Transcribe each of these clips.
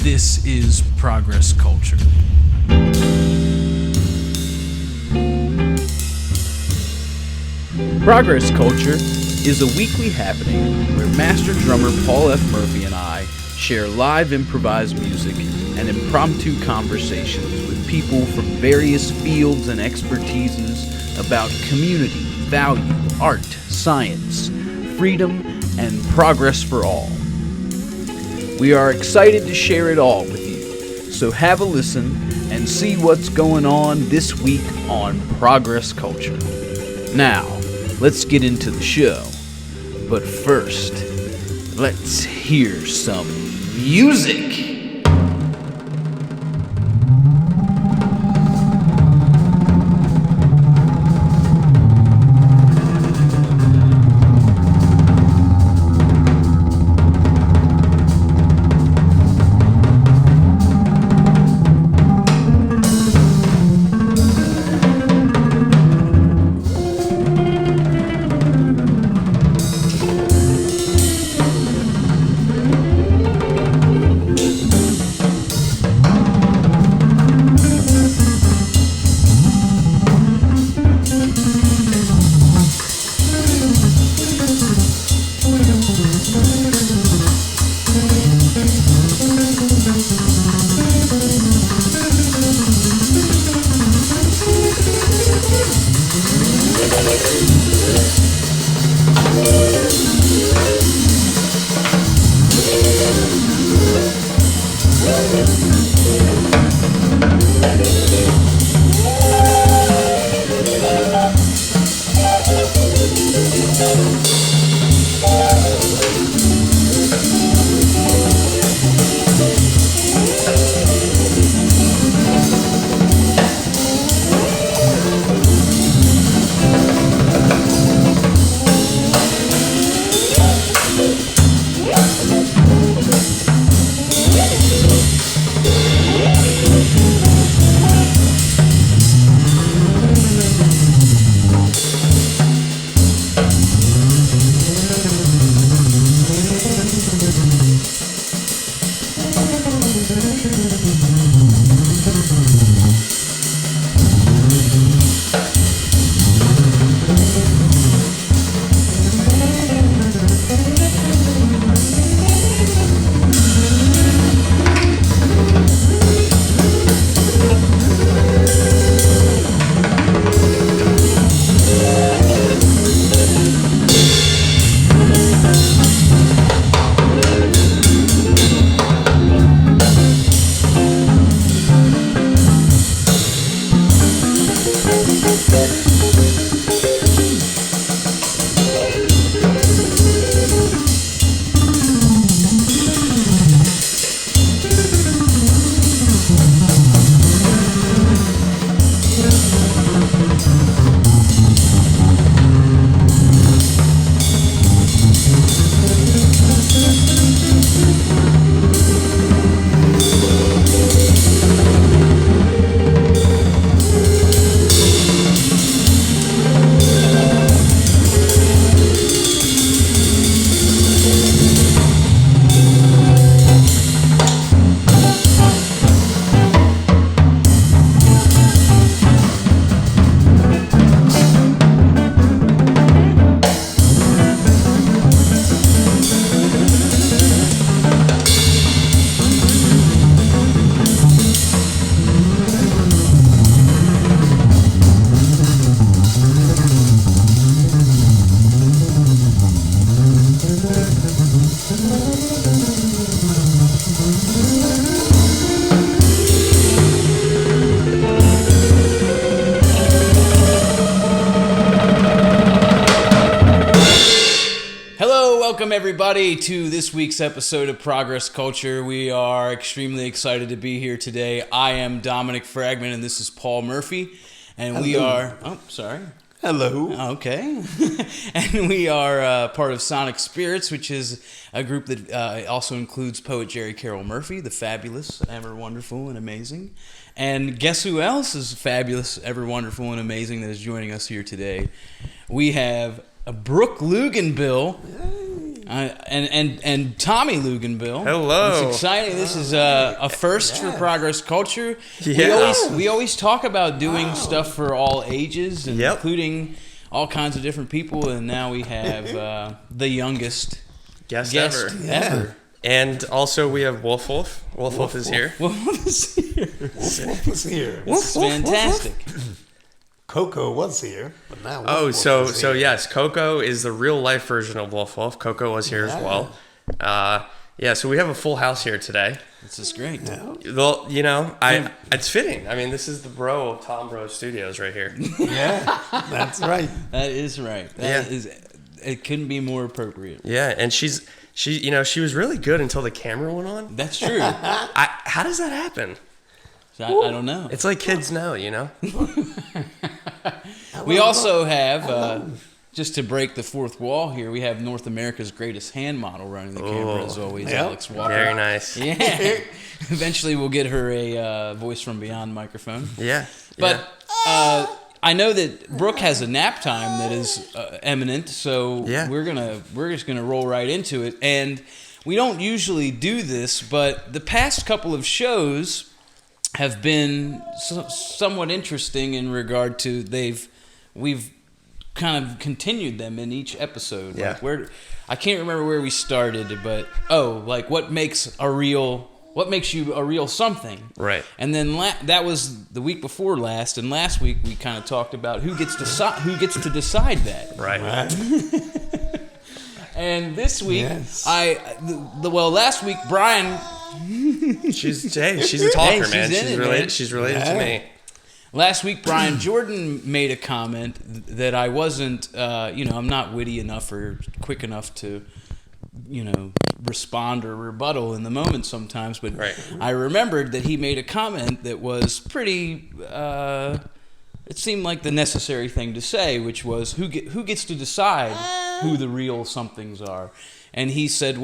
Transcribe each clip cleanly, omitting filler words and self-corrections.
This is Progress Culture. Progress Culture is a weekly happening where master drummer Paul F. Murphy and I share live improvised music and impromptu conversations with people from various fields and expertises about community, value, art, science, freedom, and progress for all. We are excited to share it all with you, so have a listen and see what's going on this week on Progress Culture. Now, let's get into the show. But first, let's hear some music. Welcome everybody to this week's episode of Progress Culture. We are extremely excited to be here today. I am Dominic Fragman and this is Paul Murphy. And Hello. We are... Oh, sorry. Hello. Okay. And we are part of Sonic Spirits, which is a group that also includes poet Jere Carroll Murphy, the fabulous, ever wonderful, and amazing. And guess who else is fabulous, ever wonderful, and amazing that is joining us here today? We have Brooke Luganbill. And Tommy Luganville. Hello. It's exciting. This is a first for Progress Culture. Yeah. We always talk about doing stuff for all ages, and including all kinds of different people. And now we have the youngest guest ever. And also we have Wolf. Wolf is here. Wolf is here. Wolf is here. It's fantastic. Coco was here, but now Wolf is here. Yes, Coco is the real life version of Wolf. Coco was here as well. So we have a full house here today. This is great. Yeah. Well, it's fitting. I mean, this is the bro of TomBro Studios right here. Yeah, that's right. That is right. That is. It couldn't be more appropriate. Yeah, and she was really good until the camera went on. That's true. How does that happen? I don't know. It's like kids know, We also have, just to break the fourth wall here, we have North America's greatest hand model running the camera as always, Alex Walker. Very nice. Yeah. Eventually we'll get her a Voice from Beyond microphone. Yeah. But I know that Brooke has a nap time that is imminent, so we're just gonna roll right into it. And we don't usually do this, but the past couple of shows have been somewhat interesting in regard to we've kind of continued them in each episode. Yeah. Like I can't remember where we started, but what makes you a real something? Right. And then that was the week before last, and last week we kind of talked about who gets to decide that. Right. And this week, last week Brian. She's a talker, man. She's related to me. Last week, Brian Jordan made a comment that I wasn't, I'm not witty enough or quick enough to, respond or rebuttal in the moment sometimes. But I remembered that he made a comment that was pretty, it seemed like the necessary thing to say, which was who gets to decide who the real somethings are. And he said,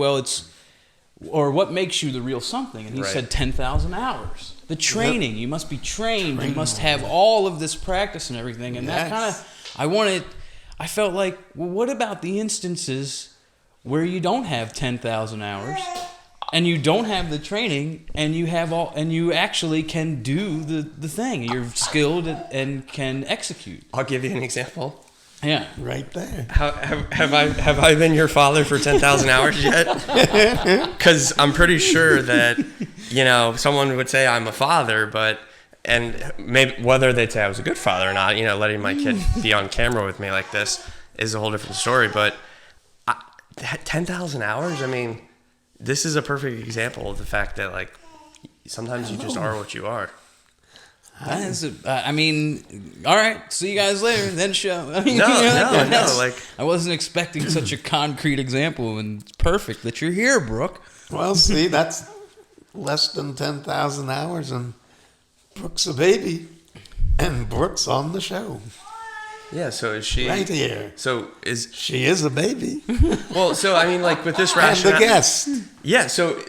or what makes you the real something? And he said 10,000 hours. The training. You must be trained. You must have all of this practice and everything. And that kind of, I felt like, well, what about the instances where you don't have 10,000 hours and you don't have the training and you actually can do the thing. You're skilled and can execute. I'll give you an example. Yeah, right there. Have I been your father for 10,000 hours yet? Because I'm pretty sure that someone would say I'm a father, and maybe whether they'd say I was a good father or not, letting my kid be on camera with me like this is a whole different story. But 10,000 hours, I mean, this is a perfect example of the fact that sometimes you just are what you are. All right. See you guys later. Then show. No. I wasn't expecting such a concrete example, and it's perfect that you're here, Brooke. Well, see, that's less than 10,000 hours, and Brooke's a baby, and Brooke's on the show. Yeah. So is she right here? She is a baby? Well, so I mean, with this rationale, and the guest. Yeah. So,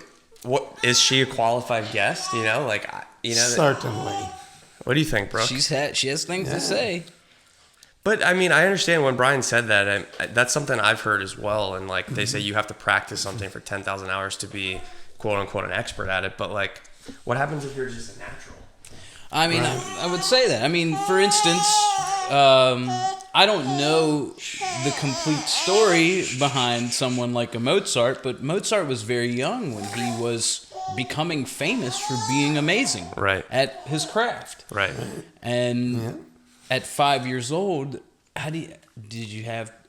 what is she a qualified guest? Certainly. What do you think, Brooke? She has things to say. But I mean, I understand when Brian said that. That's something I've heard as well. And they say you have to practice something for 10,000 hours to be quote unquote an expert at it. But what happens if you're just a natural? I mean, I would say that. I mean, for instance, I don't know the complete story behind someone like a Mozart, but Mozart was very young when he was becoming famous for being amazing at his craft. Right. And at 5 years old, that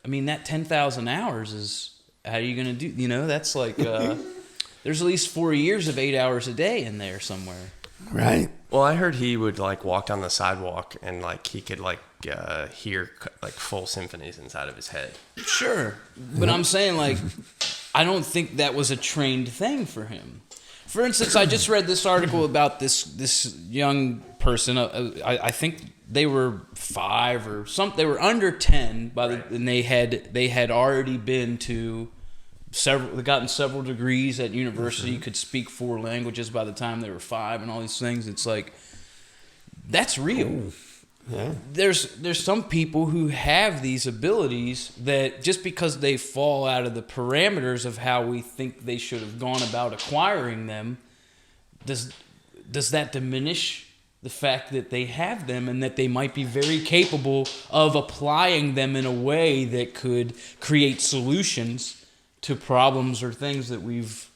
10,000 hours is, how are you going to do, that's there's at least 4 years of 8 hours a day in there somewhere. Right. Well, I heard he would walk down the sidewalk and he could hear full symphonies inside of his head. Sure. But I'm saying I don't think that was a trained thing for him. For instance, I just read this article about this young person. I think they were 5 or something. They were under 10 and they had already been to gotten several degrees at university. Could speak 4 languages by the time they were 5 and all these things. It's that's real. Yeah. there's some people who have these abilities that just because they fall out of the parameters of how we think they should have gone about acquiring them, does that diminish the fact that they have them and that they might be very capable of applying them in a way that could create solutions to problems or things that we've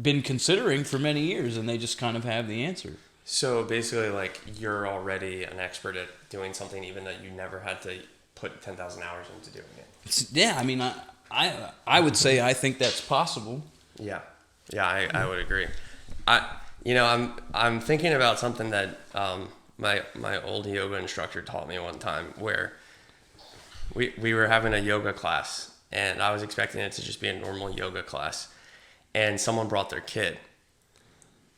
been considering for many years, and they just kind of have the answer? So basically, like, you're already an expert at doing something, even though you never had to put 10,000 hours into doing it. Yeah, I mean, I would say I think that's possible. Yeah, I would agree. I'm thinking about something that my old yoga instructor taught me one time, where we were having a yoga class, and I was expecting it to just be a normal yoga class, and someone brought their kid.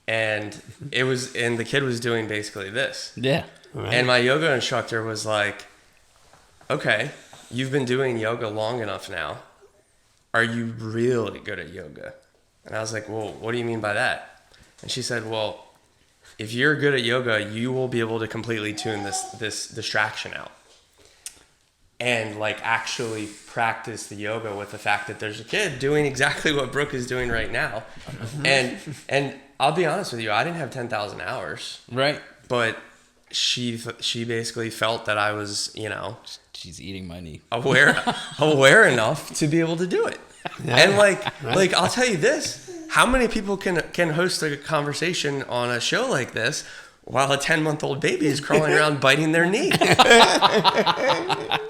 And the kid was doing basically this. Yeah. Right. And my yoga instructor was like, okay, you've been doing yoga long enough now. Are you really good at yoga? And I was like, well, what do you mean by that? And she said, well, if you're good at yoga, you will be able to completely tune this distraction out. And like actually practice the yoga with the fact that there's a kid doing exactly what Brooke is doing right now. And I'll be honest with you, I didn't have 10,000 hours. Right. But she basically felt that I was, She's eating my knee. aware enough to be able to do it. Yeah. And like I'll tell you this, how many people can host a conversation on a show like this while a 10-month-old baby is crawling around biting their knee?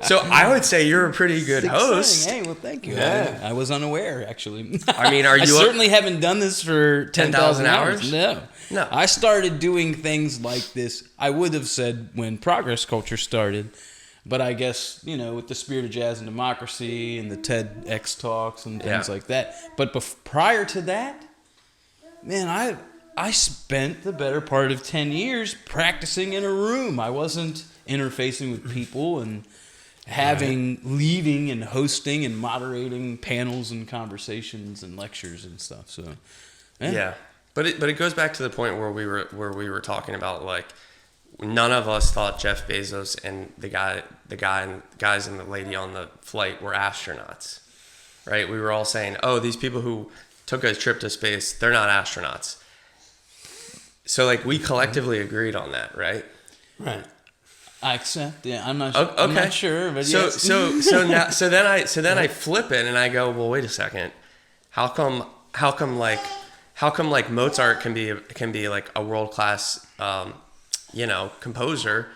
So I would say you're a pretty good host. Hey, well, thank you. Yeah. I was unaware, actually. I mean, are you I certainly haven't done this for 10,000 hours? No. No. I started doing things like this, I would have said, when Progress Culture started. But I guess, with the Spirit of Jazz and Democracy and the TEDx talks and things like that. But prior to that, man, I spent the better part of 10 years practicing in a room. I wasn't interfacing with people and leading and hosting and moderating panels and conversations and lectures and stuff. So, yeah. But it goes back to the point where we were talking about, like, none of us thought Jeff Bezos and the guys and the lady on the flight were astronauts, right? We were all saying, oh, these people who took a trip to space, they're not astronauts. So, like, we collectively agreed on that, right? Right. I accept. Yeah, I'm not. Okay. I'm not sure, but so yes. so then I flip it and I go, well, wait a second. How come like Mozart can be like a world class composer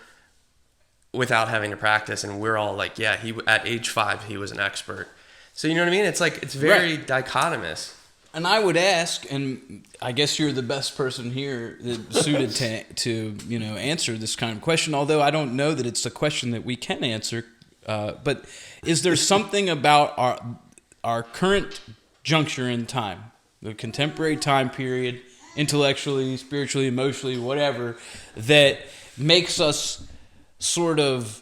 without having to practice, and we're all like, yeah, he at age 5 he was an expert. So you know what I mean? It's like it's very dichotomous. And I would ask, and I guess you're the best person here suited to answer this kind of question, although I don't know that it's a question that we can answer. But is there something about our current juncture in time, the contemporary time period, intellectually, spiritually, emotionally, whatever, that makes us sort of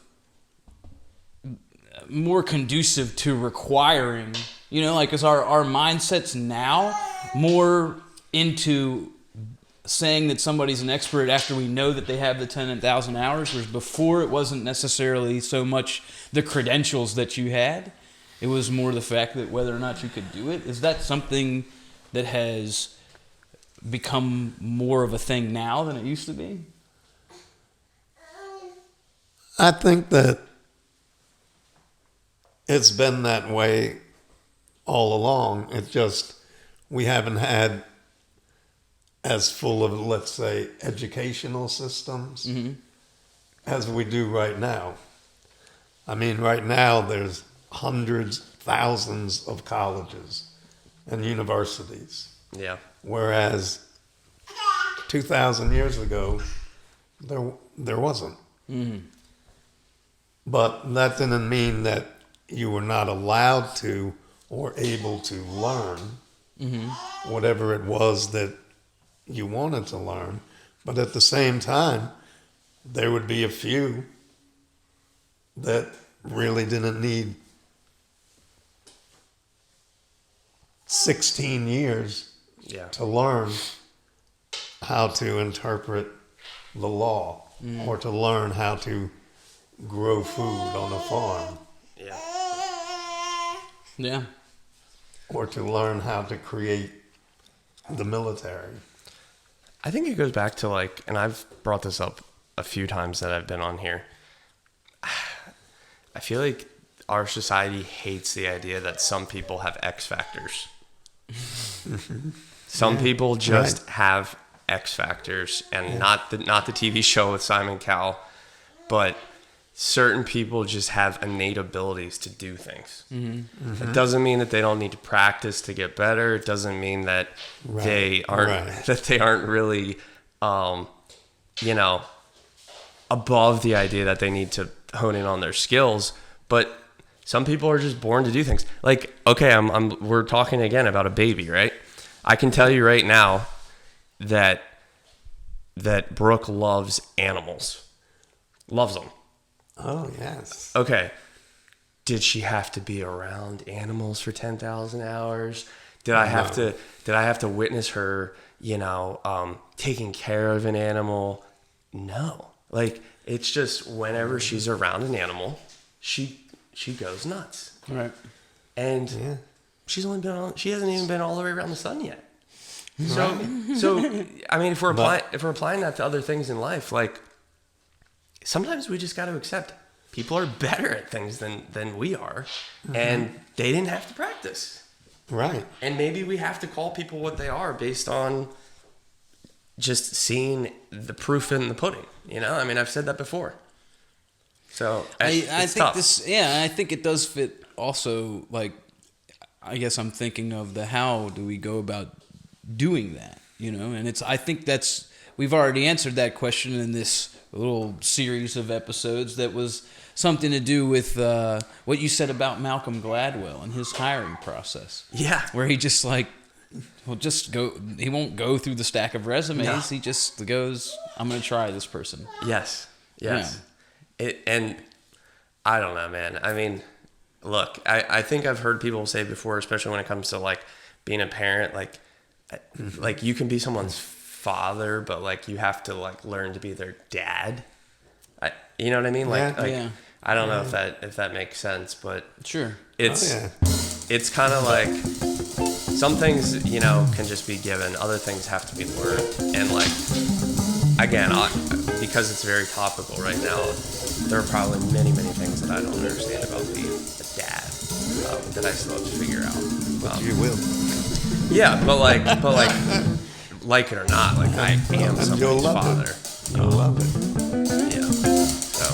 more conducive to requiring, is our mindsets now more into saying that somebody's an expert after we know that they have the 10,000 hours, whereas before it wasn't necessarily so much the credentials that you had, it was more the fact that whether or not you could do it. Is that something that has become more of a thing now than it used to be? I think that it's been that way all along. It's just we haven't had as full of, let's say, educational systems as we do right now. I mean, right now there's hundreds, thousands of colleges and universities. Yeah. Whereas 2,000 years ago, there wasn't. Mm-hmm. But that didn't mean that you were not allowed to or able to learn whatever it was that you wanted to learn. But at the same time, there would be a few that really didn't need 16 years to learn how to interpret the law or to learn how to grow food on a farm, Yeah. Yeah. or to learn how to create the military. I think it goes back to like, and I've brought this up a few times that I've been on here. I feel like our society hates the idea that some people have X factors. Some people just have X factors, and not the TV show with Simon Cowell, but certain people just have innate abilities to do things. It doesn't mean that they don't need to practice to get better. It doesn't mean that they aren't really, above the idea that they need to hone in on their skills. But some people are just born to do things. Like, okay, we're talking again about a baby, right? I can tell you right now that Brooke loves animals, loves them. Oh, yes. Okay. Did she have to be around animals for 10,000 hours? Did I have to witness her, taking care of an animal? No. Like, it's just whenever she's around an animal, she goes nuts. Right. And she hasn't even been all the way around the sun yet. So I mean, if we're applying that to other things in life, like, sometimes we just got to accept people are better at things than we are, and they didn't have to practice. Right. And maybe we have to call people what they are based on just seeing the proof in the pudding. I mean, I've said that before. So I think tough. I think it does fit also, like, I guess I'm thinking of how do we go about doing that, and I think we've already answered that question in this little series of episodes that was something to do with what you said about Malcolm Gladwell and his hiring process. Yeah. Where he just he won't go through the stack of resumes. No. He just goes, I'm going to try this person. Yes. And I don't know, man. I mean, look, I think I've heard people say before, especially when it comes to like being a parent, like you can be someone's father, but like you have to like learn to be their dad. You know what I mean? I don't know if that makes sense, but sure, it's kind of like some things can just be given, other things have to be learned, and like again, because it's very topical right now, there are probably many things that I don't understand about being a dad that I still have to figure out. But you will. Yeah, but like it or not, like I am somebody's father. You'll love it. Yeah. So.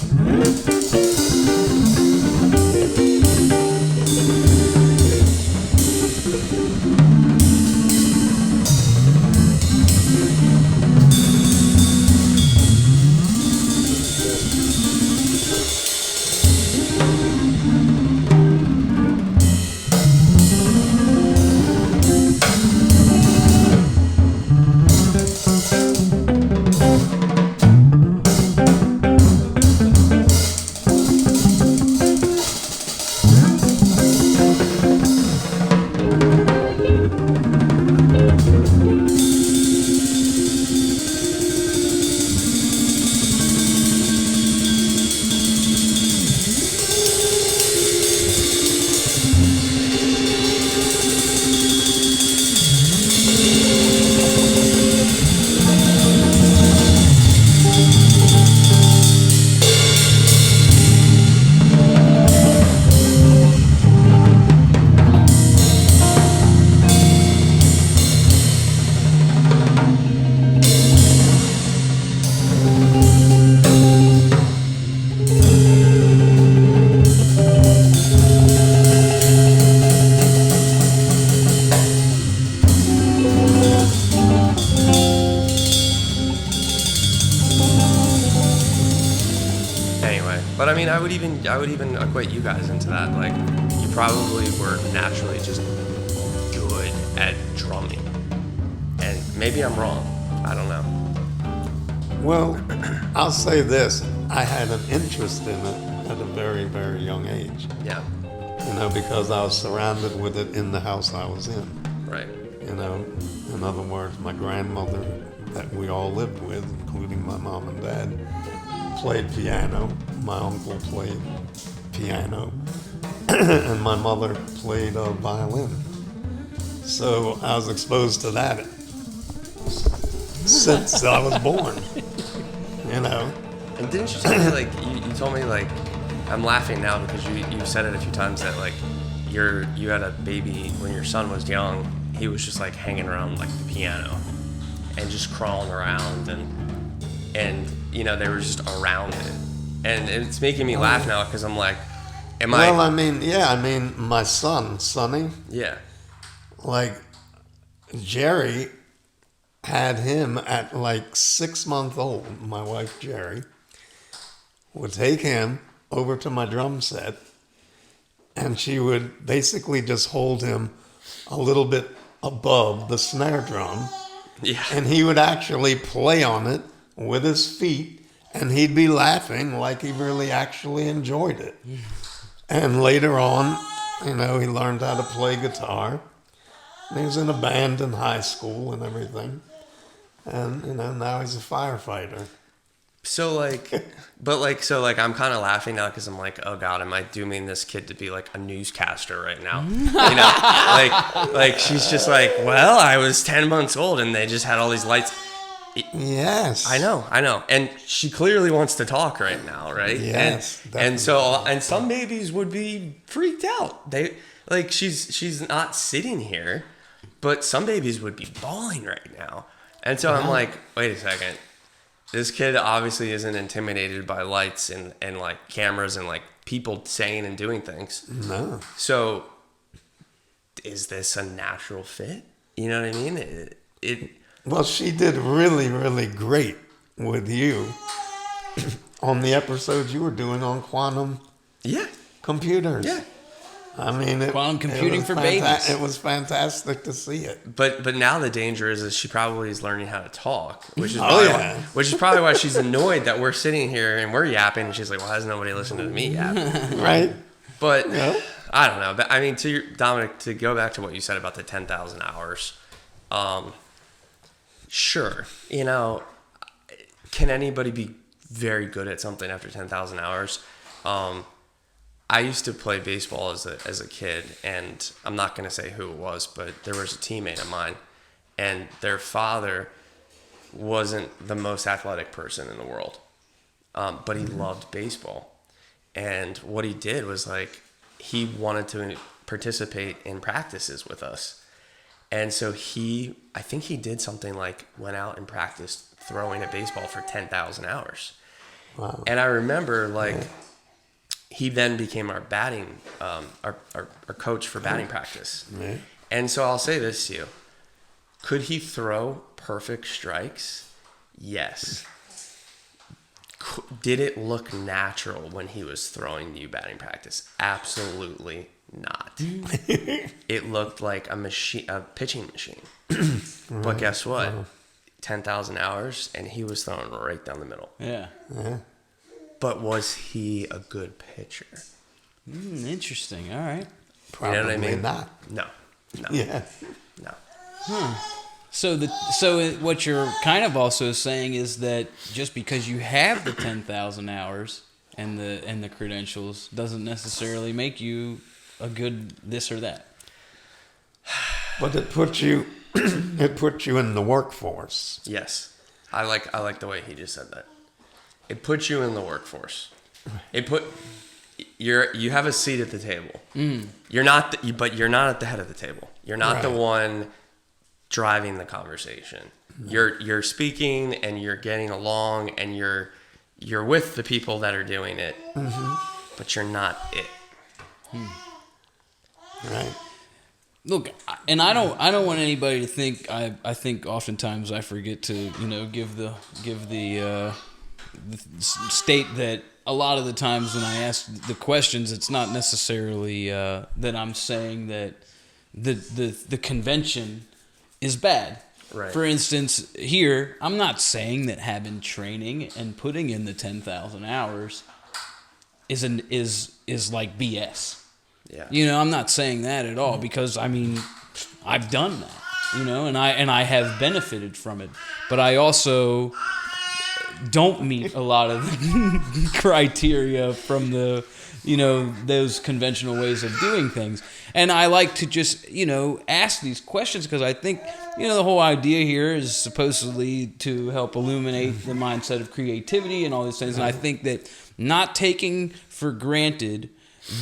But I mean, I would even equate you guys into that. Like, you probably were naturally just good at drumming, and maybe I'm wrong. I don't know. Well, I'll say this: I had an interest in it at a very, very young age. Yeah. Because I was surrounded with it in the house I was in. Right. In other words, my grandmother that we all lived with, including my mom and dad, played piano. My uncle played piano. And my mother played violin. So I was exposed to that since I was born. You know. And didn't you tell me, like, you told me, like, I'm laughing now because you said it a few times that, like, you had a baby when your son was young. He was just, like, hanging around, like, the piano and just crawling around and you know, they were just around it. And it's making me laugh now because I'm like, Well, I mean, my son, Sonny. Yeah. Like, Jerry had him at like 6 months old. My wife, Jerry, would take him over to my drum set, and she would basically just hold him a little bit above the snare drum. Yeah. And he would actually play on it with his feet, and he'd be laughing like he really actually enjoyed it. And later on, you know, he learned how to play guitar. And he was in a band in high school and everything. And, you know, now he's a firefighter. So, like, I'm kind of laughing now because I'm like, oh God, am I dooming this kid to be like a newscaster right now? You know, like she's just like, well, I was 10 months old and they just had all these lights. Yes. I know. And she clearly wants to talk right now, right? Yes. And some babies would be freaked out. They, like, she's not sitting here, but some babies would be bawling right now. And so I'm like, wait a second. This kid obviously isn't intimidated by lights and like cameras and like people saying and doing things. No. So is this a natural fit? You know what I mean? Well, she did really, really great with you on the episodes you were doing on quantum computers. Yeah. I mean, quantum computing for babies. It was fantastic to see it. But now the danger is she probably is learning how to talk, which is probably why she's annoyed that we're sitting here and we're yapping, and she's like, "Well, why doesn't nobody listen to me yapping?" Right. But I don't know. But I mean, Dominic, to go back to what you said about the 10,000 hours, sure, you know, can anybody be very good at something after 10,000 hours? I used to play baseball as a kid, and I'm not going to say who it was, but there was a teammate of mine, and their father wasn't the most athletic person in the world, but he loved baseball. And what he did was, like, he wanted to participate in practices with us. And so I think he did something like went out and practiced throwing a baseball for 10,000 hours. Wow. And I remember, like, he then became our batting, our coach for batting practice. Yeah. And so I'll say this to you. Could he throw perfect strikes? Yes. Did it look natural when he was throwing you batting practice? Absolutely not. It looked like a pitching machine. But guess what? 10,000 hours, and he was throwing right down the middle. Yeah. But was he a good pitcher? Interesting. All right. Probably you know what I mean? Not. No. Yeah. No. So what you're kind of also saying is that just because you have the 10,000 hours and the credentials doesn't necessarily make you a good this or that. But it puts you in the workforce. Yes. I like the way he just said that. It puts you in the workforce. You have a seat at the table. You're not but you're not at the head of the table. You're not the one driving the conversation. You're speaking and you're getting along and you're with the people that are doing it. But you're not it. Right. Look, and I don't want anybody to think I think oftentimes I forget to give the state that a lot of the times when I ask the questions, it's not necessarily that I'm saying that the convention is bad. Right. For instance, here I'm not saying that having training and putting in the 10,000 hours is like BS. Yeah. I'm not saying that at all because I mean I've done that, and I have benefited from it. But I also don't meet a lot of the criteria from the, those conventional ways of doing things. And I like to just, ask these questions because I think, the whole idea here is supposedly to help illuminate the mindset of creativity and all these things. And I think that not taking for granted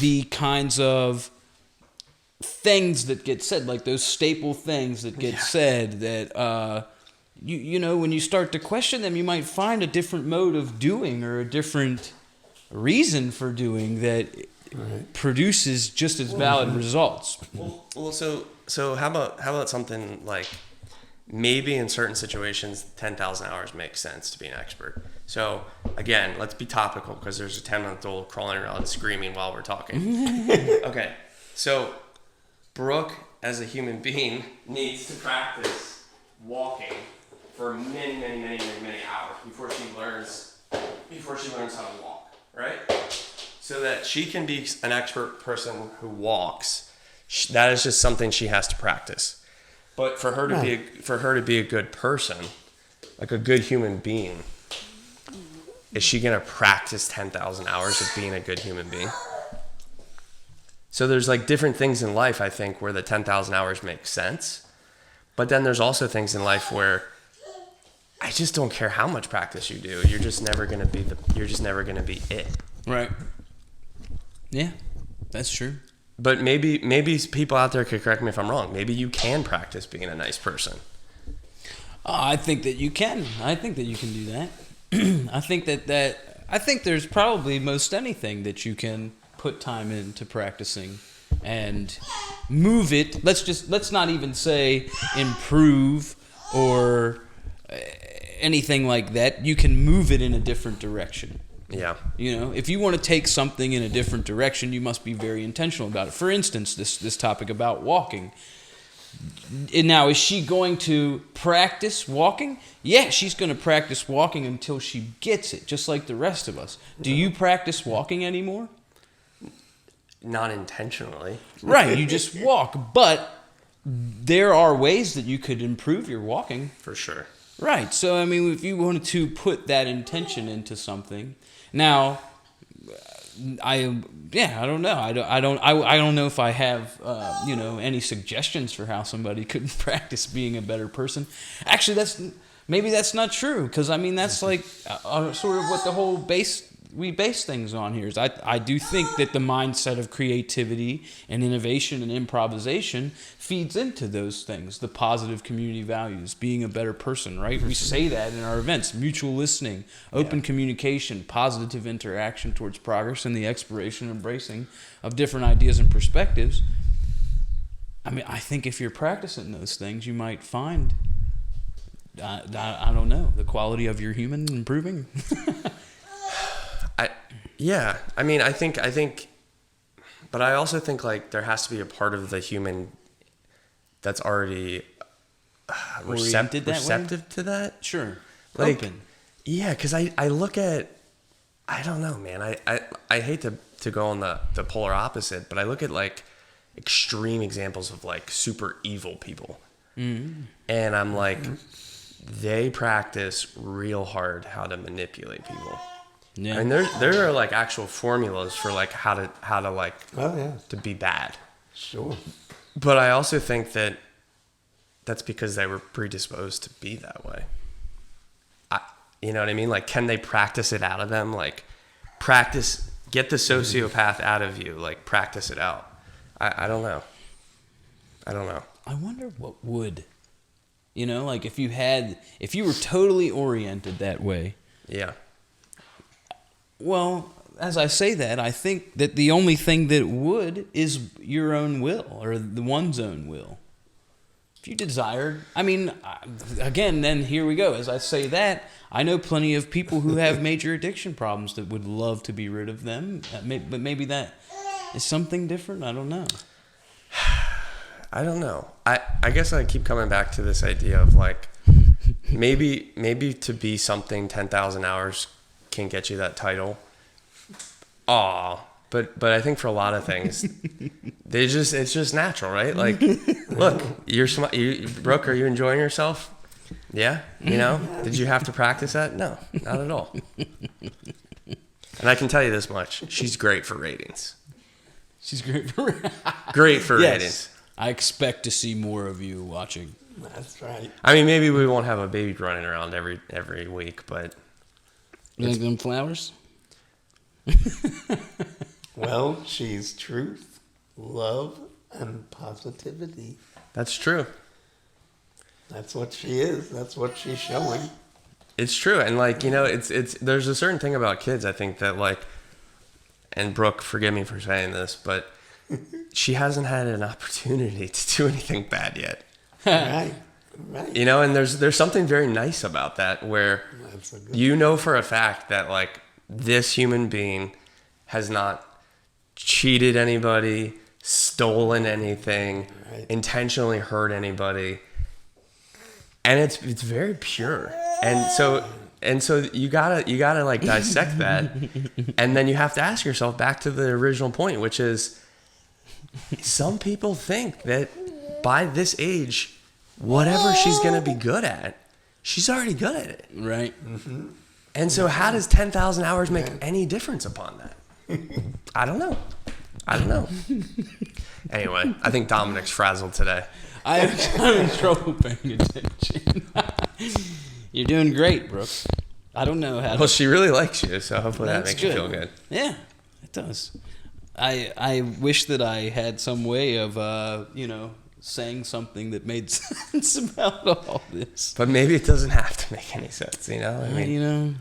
the kinds of things that get said, like those staple things that get said that, when you start to question them, you might find a different mode of doing or a different reason for doing that produces just as valid results. Well, so how about something like maybe in certain situations 10,000 hours makes sense to be an expert. So again, let's be topical because there's a 10-month-old crawling around screaming while we're talking. Okay, so Brooke, as a human being, needs to practice walking for many hours before she learns how to walk, right? So that she can be an expert person who walks. That is just something she has to practice. But for her to be a good person, like a good human being, is she going to practice 10,000 hours of being a good human being? So there's like different things in life, I think, where the 10,000 hours make sense. But then there's also things in life where I just don't care how much practice you do. You're just never going to be it. Right. Yeah, that's true. But maybe people out there could correct me if I'm wrong. Maybe you can practice being a nice person. I think that you can. I think that you can do that. I think there's probably most anything that you can put time into practicing and move it. Let's not even say improve or anything like that. You can move it in a different direction. Yeah. If you want to take something in a different direction, you must be very intentional about it. For instance, this topic about walking. And now, is she going to practice walking? Yeah, she's going to practice walking until she gets it, just like the rest of us. Do you practice walking anymore? Not intentionally. Right, you just walk. But there are ways that you could improve your walking. For sure. Right. So, if you wanted to put that intention into something. Now, I don't know. I don't know if I have any suggestions for how somebody could practice being a better person. Actually, that's not true, because that's like sort of what the whole we base things on here is I do think that the mindset of creativity and innovation and improvisation feeds into those things, the positive community values, being a better person, right? We say that in our events: mutual listening, open communication, positive interaction towards progress, and the exploration and embracing of different ideas and perspectives. I think if you're practicing those things, you might find, I don't know, the quality of your human improving. I think, but I also think like there has to be a part of the human that's already receptive to that. Sure. Like, open. Yeah, because I look at, I don't know, man. I hate to go on the polar opposite, but I look at like extreme examples of like super evil people. Mm-hmm. And I'm like, they practice real hard how to manipulate people. Yeah. There are like actual formulas for like how to like to be bad. Sure. But I also think that that's because they were predisposed to be that way. You know what I mean? Like, can they practice it out of them? Like, get the sociopath out of you. Like, practice it out. I don't know. I wonder what would, like if you were totally oriented that way. Yeah. Well, as I say that, I think that the only thing that would is your own will, or the one's own will. If you desired, again, then here we go. As I say that, I know plenty of people who have major addiction problems that would love to be rid of them, but maybe that is something different. I don't know. I don't know. I guess I keep coming back to this idea of like, maybe to be something 10,000 hours can get you that title. But I think for a lot of things, it's just natural, right? Like, look, you're smart. Brooke, are you enjoying yourself? Yeah, did you have to practice that? No, not at all. And I can tell you this much: she's great for ratings. She's great for ratings. I expect to see more of you watching. That's right. I mean, maybe we won't have a baby running around every week, but you like them flowers? Well, she's truth, love, and positivity. That's true. That's what she is. That's what she's showing. It's true, and it's there's a certain thing about kids, I think, that and Brooke, forgive me for saying this, but she hasn't had an opportunity to do anything bad yet. Right. And there's something very nice about that, where for a fact that this human being has not cheated anybody, stolen anything, intentionally hurt anybody, and it's very pure. And so you gotta dissect that, and then you have to ask yourself back to the original point, which is, some people think that by this age, whatever she's gonna be good at, she's already good at it. Right. Mm-hmm. And so how does 10,000 hours make any difference upon that? I don't know. Anyway, I think Dominic's frazzled today. I'm having trouble paying attention. You're doing great, Brooke. I don't know how. Well, she really likes you, so hopefully that That's makes you feel good. Yeah, it does. I wish that I had some way of saying something that made sense about all this. But maybe it doesn't have to make any sense, I mean,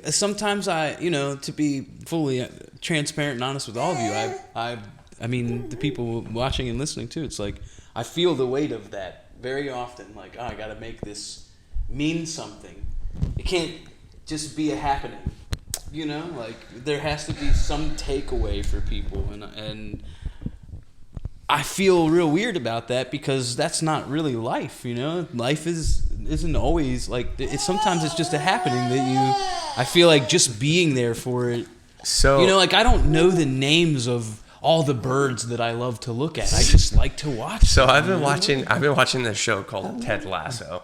sometimes to be fully transparent and honest with all of you, I mean, the people watching and listening too, it's like, I feel the weight of that very often. I got to make this mean something. It can't just be a happening, there has to be some takeaway for people. And I feel real weird about that, because that's not really life, Life isn't always sometimes it's just a happening that I feel like just being there for it. So, I don't know the names of all the birds that I love to look at. I just like to watch. So I've been watching this show called Ted Lasso,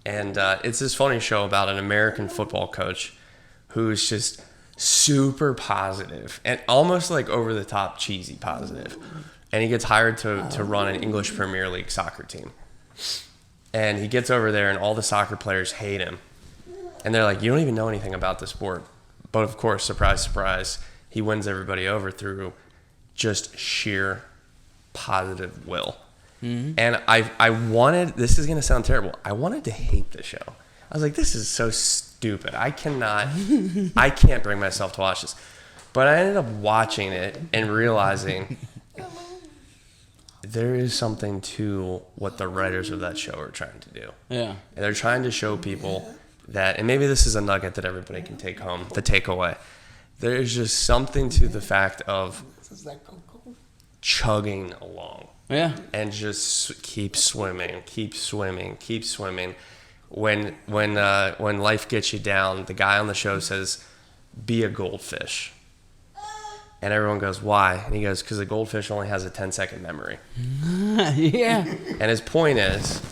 and it's this funny show about an American football coach who's just super positive and almost over the top cheesy positive, and he gets hired to run an English Premier League soccer team, and he gets over there and all the soccer players hate him, and they're like, you don't even know anything about the sport. But of course, surprise, surprise, he wins everybody over through just sheer positive will. Mm-hmm. And I wanted, this is going to sound terrible, I wanted to hate the show. I was like, this is so stupid. I can't bring myself to watch this. But I ended up watching it and realizing there is something to what the writers of that show are trying to do. Yeah. And they're trying to show people that, and maybe this is a nugget that everybody can take home, the takeaway. There's just something to the fact of chugging along. Yeah. And just keep swimming. When life gets you down, the guy on the show says, be a goldfish. And everyone goes, why? And he goes, because a goldfish only has a 10-second memory. Yeah. And his point is,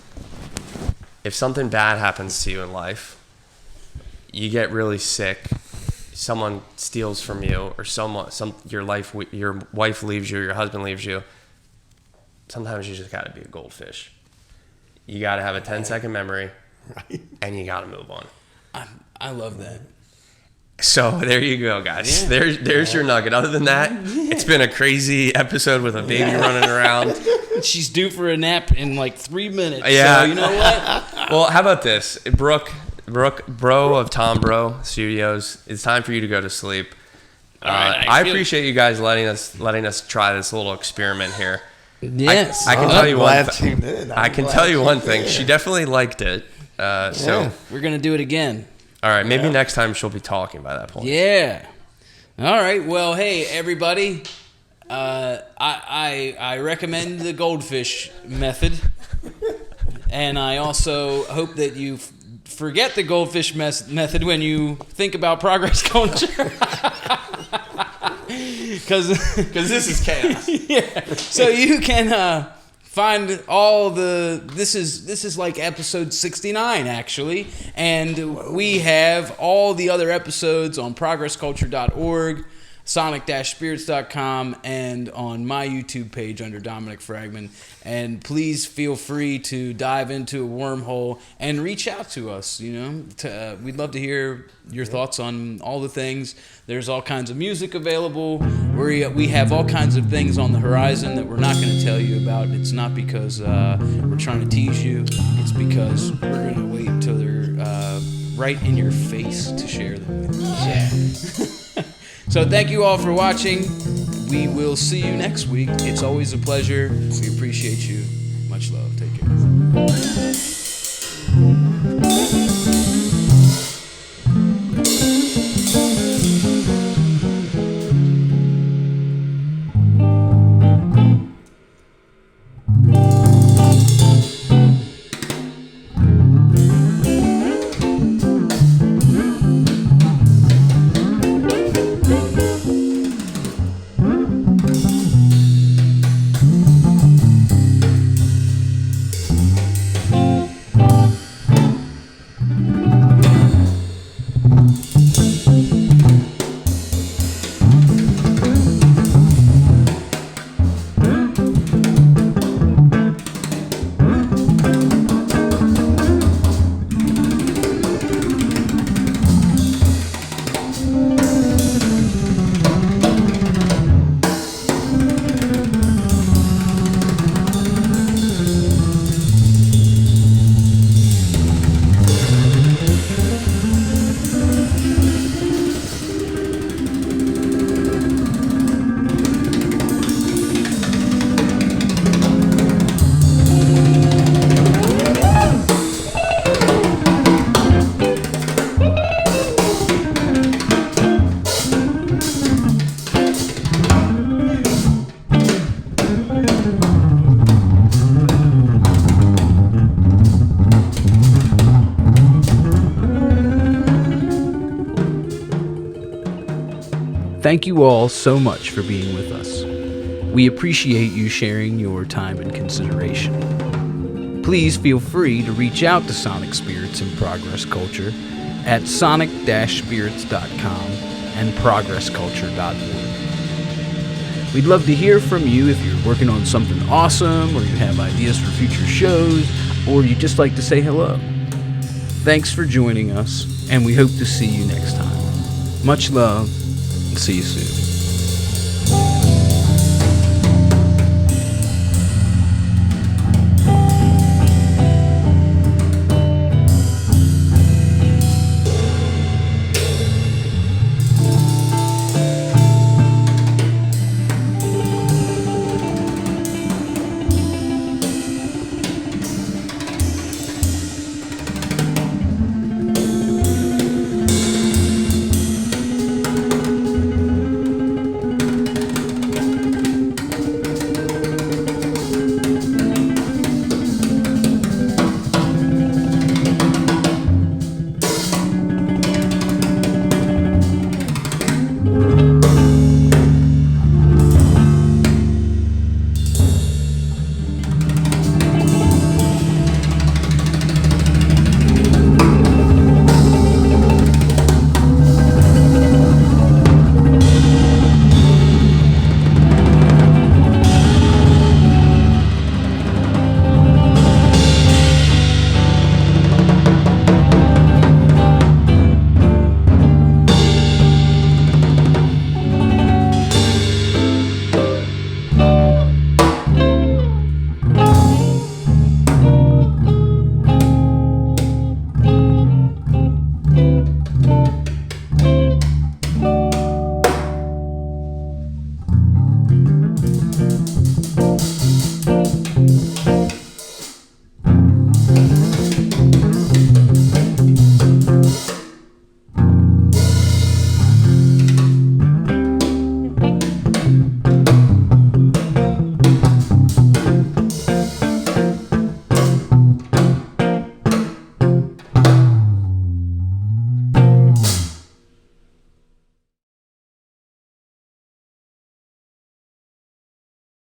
if something bad happens to you in life, you get really sick, someone steals from you, or your wife leaves you, your husband leaves you, sometimes you just got to be a goldfish. You got to have a 10-second memory, and you got to move on. I love that. So there you go, guys. Yeah. There's your nugget. Other than that, it's been a crazy episode with a baby running around. She's due for a nap in 3 minutes. Yeah. So you know what? Well, how about this? Brooke, bro of TomBro Studios, it's time for you to go to sleep. All right, I appreciate you guys letting us try this little experiment here. Yes. I can tell you one thing. I can tell you one thing. She definitely liked it. So we're gonna do it again. All right, maybe next time she'll be talking by that point. Yeah. All right. Well, hey everybody, I recommend the goldfish method, and I also hope that you forget the goldfish method when you think about progress culture. Because this is chaos. Yeah. So you can Find all this is like episode 69 actually, and we have all the other episodes on progressculture.org, sonic-spirits.com, and on my YouTube page under Dominic Fragman. And please feel free to dive into a wormhole and reach out to us. We'd love to hear your thoughts on all the things. There's all kinds of music available. We have all kinds of things on the horizon that we're not going to tell you about. It's not because we're trying to tease you. It's because we're going to wait until they're right in your face to share them with you. Yeah. So thank you all for watching. We will see you next week. It's always a pleasure. We appreciate you. Much love. Take care. Thank you all so much for being with us. We appreciate you sharing your time and consideration. Please feel free to reach out to Sonic Spirits and Progress Culture at sonic-spirits.com and progressculture.org. We'd love to hear from you if you're working on something awesome, or you have ideas for future shows, or you just like to say hello. Thanks for joining us, and we hope to see you next time. Much love. See you soon.